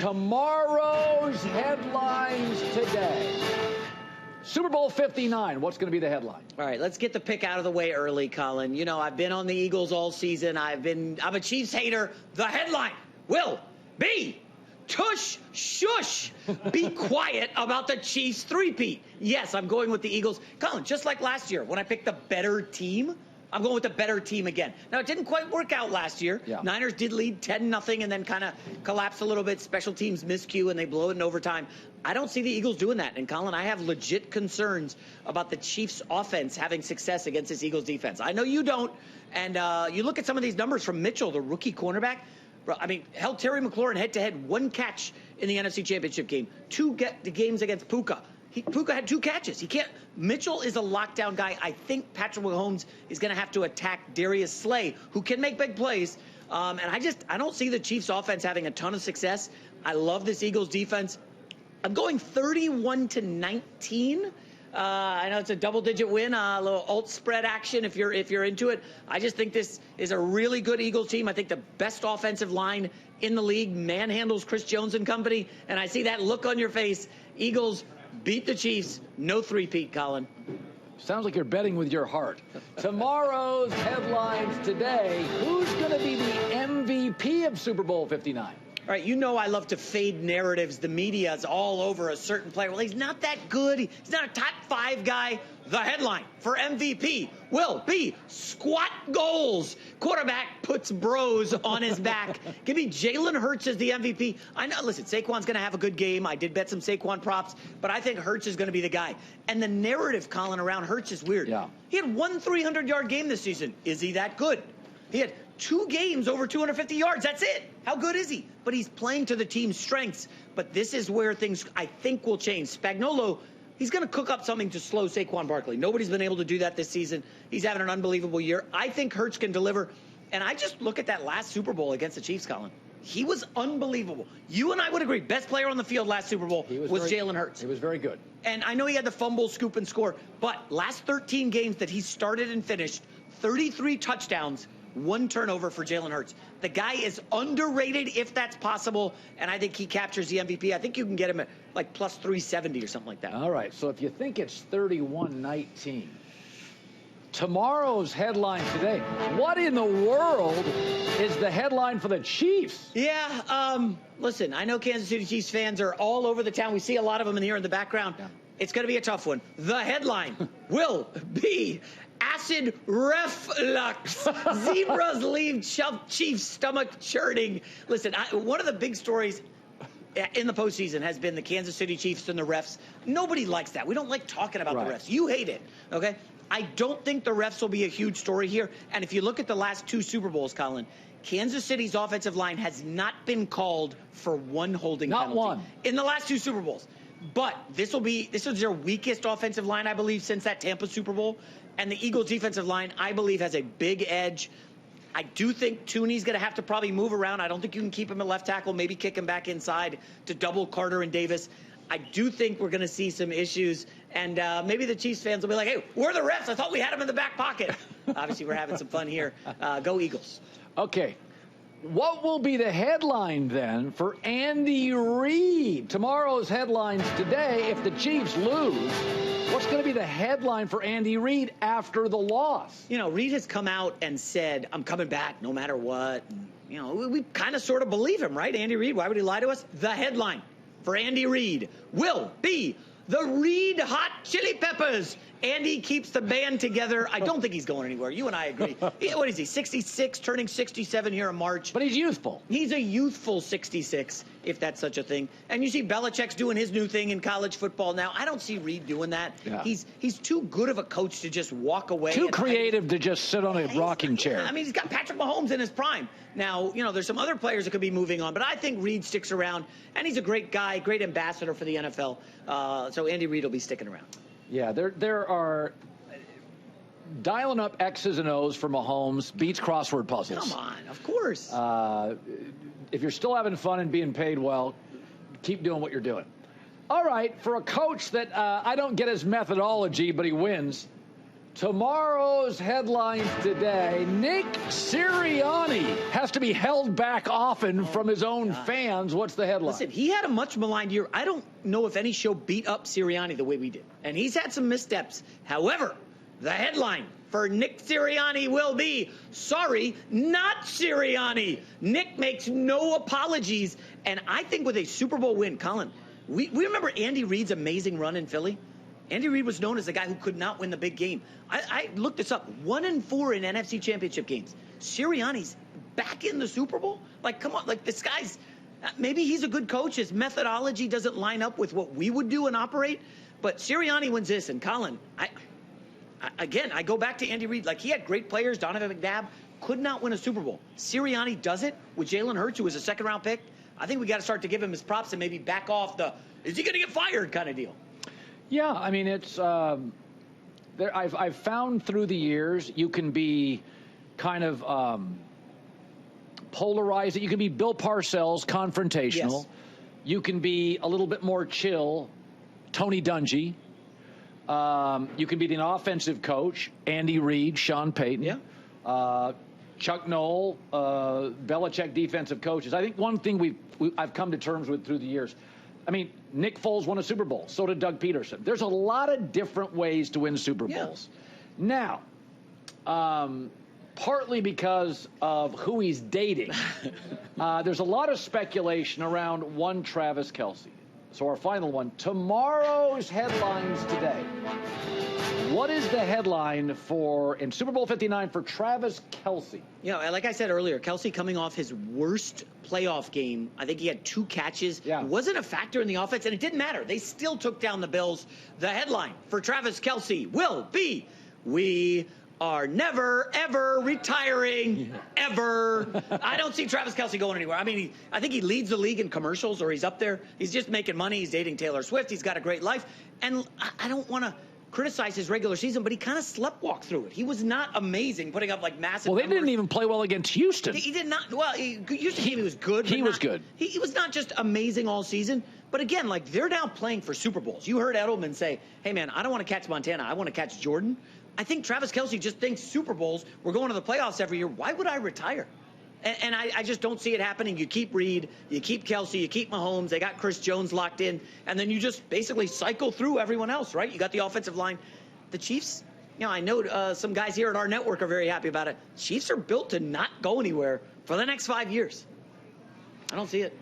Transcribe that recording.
Tomorrow's headlines today. Super Bowl 59, what's going to be the headline? All right, let's get the pick out of the way early, Colin. You know, I've been on the Eagles all season. I'm a Chiefs hater. The headline will be tush shush. Be quiet about the Chiefs three-peat. Yes, I'm going with the Eagles. Colin, just like last year when I picked the better team, I'm going with the better team again. Now, it didn't quite work out last year. Yeah. Niners did lead 10-0 and then kind of collapsed a little bit. Special teams miscue and they blow it in overtime. I don't see the Eagles doing that. And, Colin, I have legit concerns about the Chiefs' offense having success against this Eagles defense. I know you don't. And you look at some of these numbers from Mitchell, the rookie cornerback. Bro, I mean, held Terry McLaurin head-to-head, one catch in the NFC Championship game. The games against Puka. Puka had 2 catches. He can't. Mitchell is a lockdown guy. I think Patrick Mahomes is going to have to attack Darius Slay, who can make big plays. And I don't see the Chiefs offense having a ton of success. I love this Eagles defense. I'm going 31-19. I know it's a double-digit win, a little alt spread action if you're into it. I just think this is a really good Eagles team. I think the best offensive line in the league manhandles Chris Jones and company, and I see that look on your face. Eagles beat the Chiefs. No three-peat, Colin. Sounds like you're betting with your heart. Tomorrow's headlines today. Who's going to be the MVP of Super Bowl 59? All right, you know I love to fade narratives. The media is all over a certain player. Well, he's not that good. He's not a top 5 guy. The headline for MVP will be squat goals. Quarterback puts bros on his back. Give me Jalen Hurts as the MVP. I know, listen, Saquon's going to have a good game. I did bet some Saquon props, but I think Hurts is going to be the guy. And the narrative, Colin, around Hurts is weird. Yeah. He had one 300-yard game this season. Is he that good? He had 2 games over 250 yards. That's it. How good is he? But he's playing to the team's strengths. But this is where things, I think, will change. Spagnuolo, he's going to cook up something to slow Saquon Barkley. Nobody's been able to do that this season. He's having an unbelievable year. I think Hurts can deliver. And I just look at that last Super Bowl against the Chiefs, Colin. He was unbelievable. You and I would agree, best player on the field last Super Bowl was Jalen Hurts. He was very good. And I know he had the fumble, scoop, and score. But last 13 games that he started and finished, 33 touchdowns, 1 turnover for Jalen Hurts. The guy is underrated if that's possible, and I think he captures the MVP. I think you can get him at like plus 370 or something like that. All right, so if you think it's 31-19, tomorrow's headline today, what in the world is the headline for the Chiefs? Yeah, listen, I know Kansas City Chiefs fans are all over the town. We see a lot of them in here in the background. Yeah. It's going to be a tough one. The headline will be acid reflux. Zebras leave Chiefs stomach churning. Listen, one of the big stories in the postseason has been the Kansas City Chiefs and the refs. Nobody likes that. We don't like talking about the refs. You hate it, okay? I don't think the refs will be a huge story here. And if you look at the last 2 Super Bowls, Colin, Kansas City's offensive line has not been called for 1 holding penalty. Not one. In the last 2 Super Bowls. But this is their weakest offensive line, I believe, since that Tampa Super Bowl. And the Eagles' defensive line, I believe, has a big edge. I do think Tooney's going to have to probably move around. I don't think you can keep him at left tackle, maybe kick him back inside to double Carter and Davis. I do think we're going to see some issues. And maybe the Chiefs fans will be like, hey, we're the refs. I thought we had them in the back pocket. Obviously, we're having some fun here. Go Eagles. Okay. What will be the headline then for Andy Reid? Tomorrow's headlines today, if the Chiefs lose, what's going to be the headline for Andy Reid after the loss? You know, Reid has come out and said, I'm coming back no matter what. You know, we kind of sort of believe him, right? Andy Reid, why would he lie to us? The headline for Andy Reid will be the Reid Hot Chili Peppers. Andy keeps the band together. I don't think he's going anywhere. You and I agree. What is he, 66, turning 67 here in March? But he's youthful. He's a youthful 66, if that's such a thing. And you see Belichick's doing his new thing in college football now. I don't see Reid doing that. Yeah. He's too good of a coach to just walk away. Too creative to just sit on a rocking chair. I mean, he's got Patrick Mahomes in his prime. Now, you know, there's some other players that could be moving on, but I think Reid sticks around, and he's a great guy, great ambassador for the NFL. So Andy Reid will be sticking around. Yeah, there are dialing up X's and O's for Mahomes beats crossword puzzles. Come on, of course. If you're still having fun and being paid well, keep doing what you're doing. All right, for a coach that I don't get his methodology, but he wins, Tomorrow's headlines today. Nick Sirianni has to be held back often from his own fans. What's the headline? Listen, he had a much maligned year. I don't know if any show beat up Sirianni the way we did. And he's had some missteps. However, the headline for Nick Sirianni will be, sorry, not Sirianni. Nick makes no apologies. And I think with a Super Bowl win, Colin, we remember Andy Reid's amazing run in Philly. Andy Reid was known as the guy who could not win the big game. I looked this up. 1-4 in NFC Championship games. Sirianni's back in the Super Bowl? Like, come on. Like, this guy's, maybe he's a good coach. His methodology doesn't line up with what we would do and operate. But Sirianni wins this. And Colin, again, I go back to Andy Reid. Like, he had great players. Donovan McNabb could not win a Super Bowl. Sirianni does it with Jalen Hurts, who was a second-round pick. I think we got to start to give him his props and maybe back off the, is he going to get fired kind of deal. Yeah, I mean, it's I've found through the years you can be kind of polarized. You can be Bill Parcells, confrontational. Yes. You can be a little bit more chill, Tony Dungy. You can be the offensive coach, Andy Reid, Sean Payton. Yeah. Chuck Noll, Belichick defensive coaches. I think one thing I've come to terms with through the years, I mean, Nick Foles won a Super Bowl. So did Doug Peterson. There's a lot of different ways to win Super Bowls. Now, partly because of who he's dating, there's a lot of speculation around one Travis Kelce. So our final one, tomorrow's headlines today. What is the headline in Super Bowl 59 for Travis Kelce? You know, like I said earlier, Kelce coming off his worst playoff game. I think he had 2 catches. Yeah. It wasn't a factor in the offense, and it didn't matter. They still took down the Bills. The headline for Travis Kelce will be, we are never, ever retiring, ever. I don't see Travis Kelce going anywhere. I mean, I think he leads the league in commercials, or he's up there. He's just making money. He's dating Taylor Swift. He's got a great life. And I don't want to criticize his regular season, but he kind of sleptwalked through it. He was not amazing, putting up like massive Well, they numbers. didn't even play well against Houston. He did not. Well, Houston he was good. He was good. He was not just amazing all season. But again, like, they're now playing for Super Bowls. You heard Edelman say, hey, man, I don't want to catch Montana. I want to catch Jordan. I think Travis Kelce just thinks Super Bowls, we're going to the playoffs every year. Why would I retire? And I just don't see it happening. You keep Reid, you keep Kelce, you keep Mahomes. They got Chris Jones locked in. And then you just basically cycle through everyone else, right? You got the offensive line. The Chiefs, you know, I know some guys here at our network are very happy about it. Chiefs are built to not go anywhere for the next 5 years. I don't see it.